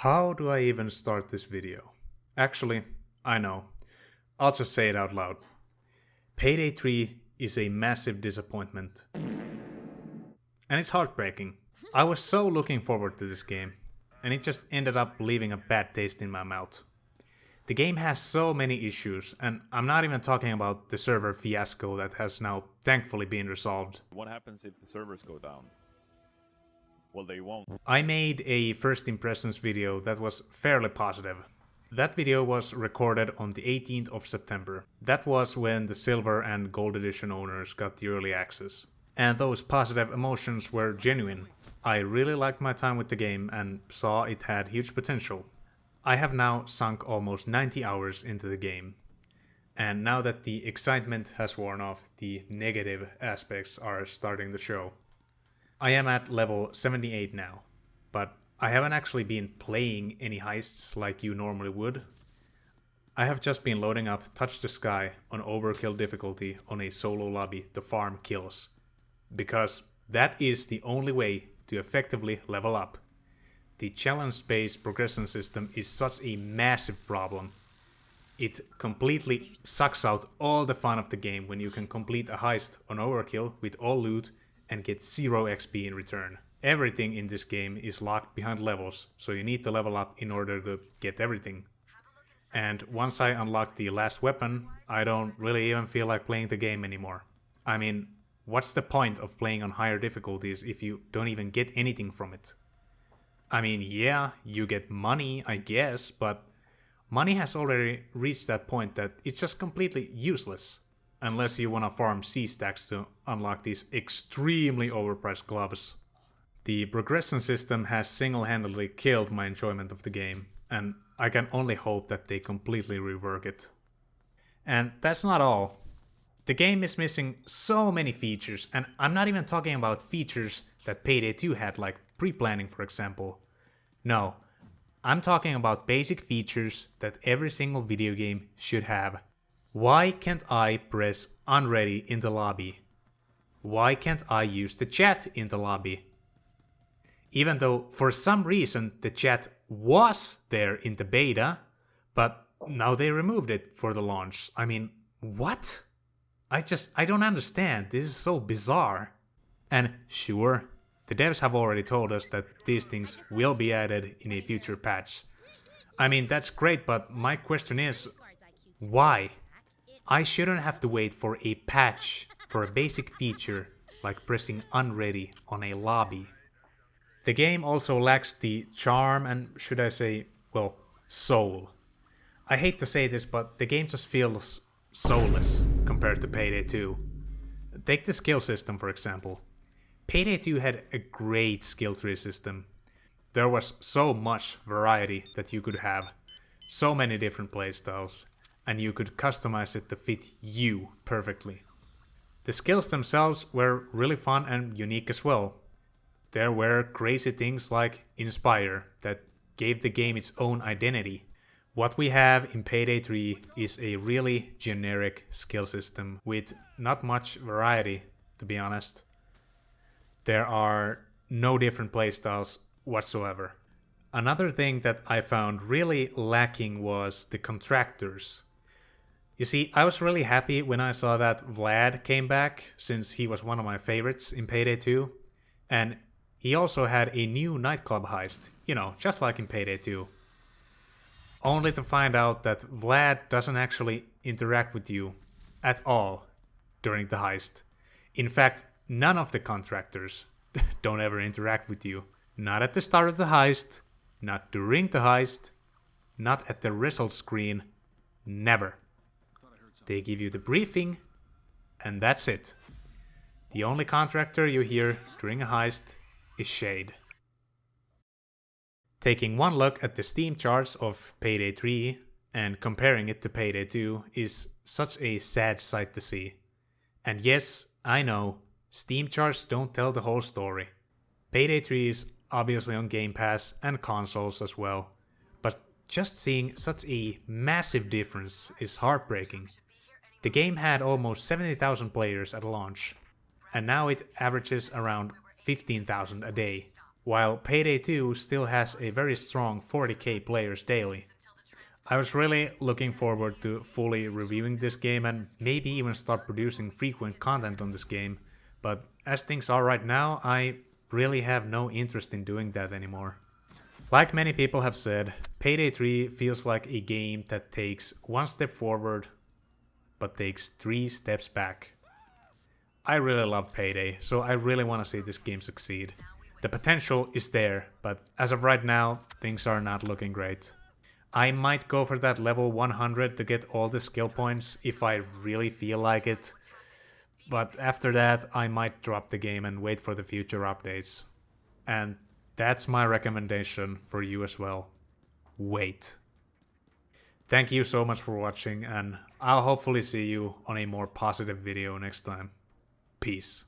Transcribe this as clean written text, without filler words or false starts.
How do I even start this video? Actually, I know. I'll just say it out loud. Payday 3 is a massive disappointment. And it's heartbreaking. I was so looking forward to this game, and it just ended up leaving a bad taste in my mouth. The game has so many issues, and I'm not even talking about the server fiasco that has now thankfully been resolved. What happens if the servers go down? Well, they won't. I made a first impressions video that was fairly positive. That video was recorded on the 18th of September. That was when the Silver and Gold Edition owners got the early access. And those positive emotions were genuine. I really liked my time with the game and saw it had huge potential. I have now sunk almost 90 hours into the game. And now that the excitement has worn off, the negative aspects are starting to show. I am at level 78 now, but I haven't actually been playing any heists like you normally would. I have just been loading up Touch the Sky on overkill difficulty on a solo lobby to farm kills, because that is the only way to effectively level up. The challenge-based progression system is such a massive problem. It completely sucks out all the fun of the game when you can complete a heist on overkill with all loot and get 0 XP in return. Everything in this game is locked behind levels, so you need to level up in order to get everything. And once I unlock the last weapon, I don't really even feel like playing the game anymore. I mean, what's the point of playing on higher difficulties if you don't even get anything from it? I mean, yeah, you get money, I guess, but money has already reached that point that it's just completely useless. Unless you wanna farm C-stacks to unlock these extremely overpriced gloves. The progression system has single-handedly killed my enjoyment of the game, and I can only hope that they completely rework it. And that's not all. The game is missing so many features, and I'm not even talking about features that Payday 2 had, like pre-planning for example. No, I'm talking about basic features that every single video game should have. Why can't I press unready in the lobby? Why can't I use the chat in the lobby? Even though for some reason the chat was there in the beta, but now they removed it for the launch. I mean, what? I don't understand. This is so bizarre. And sure, the devs have already told us that these things will be added in a future patch. I mean, that's great, but my question is, why? I shouldn't have to wait for a patch for a basic feature like pressing unready on a lobby. The game also lacks the charm and, should I say, well, soul. I hate to say this, but the game just feels soulless compared to Payday 2. Take the skill system for example. Payday 2 had a great skill tree system. There was so much variety that you could have, so many different playstyles, and you could customize it to fit you perfectly. The skills themselves were really fun and unique as well. There were crazy things like Inspire that gave the game its own identity. What we have in Payday 3 is a really generic skill system with not much variety, to be honest. There are no different playstyles whatsoever. Another thing that I found really lacking was the contractors. You see, I was really happy when I saw that Vlad came back, since he was one of my favorites in Payday 2. And he also had a new nightclub heist, you know, just like in Payday 2. Only to find out that Vlad doesn't actually interact with you at all during the heist. In fact, none of the contractors don't ever interact with you. Not at the start of the heist, not during the heist, not at the result screen, never. They give you the briefing, and that's it. The only contractor you hear during a heist is Shade. Taking one look at the Steam charts of Payday 3 and comparing it to Payday 2 is such a sad sight to see. And yes, I know, Steam charts don't tell the whole story. Payday 3 is obviously on Game Pass and consoles as well, but just seeing such a massive difference is heartbreaking. The game had almost 70,000 players at launch, and now it averages around 15,000 a day. while Payday 2 still has a very strong 40k players daily. I was really looking forward to fully reviewing this game and maybe even start producing frequent content on this game, but as things are right now, I really have no interest in doing that anymore. Like many people have said, Payday 3 feels like a game that takes one step forward but takes 3 steps back. I really love Payday, so I really want to see this game succeed. The potential is there, but as of right now, things are not looking great. I might go for that level 100 to get all the skill points if I really feel like it, but after that I might drop the game and wait for the future updates. And that's my recommendation for you as well. Wait. Thank you so much for watching, and I'll hopefully see you on a more positive video next time. Peace.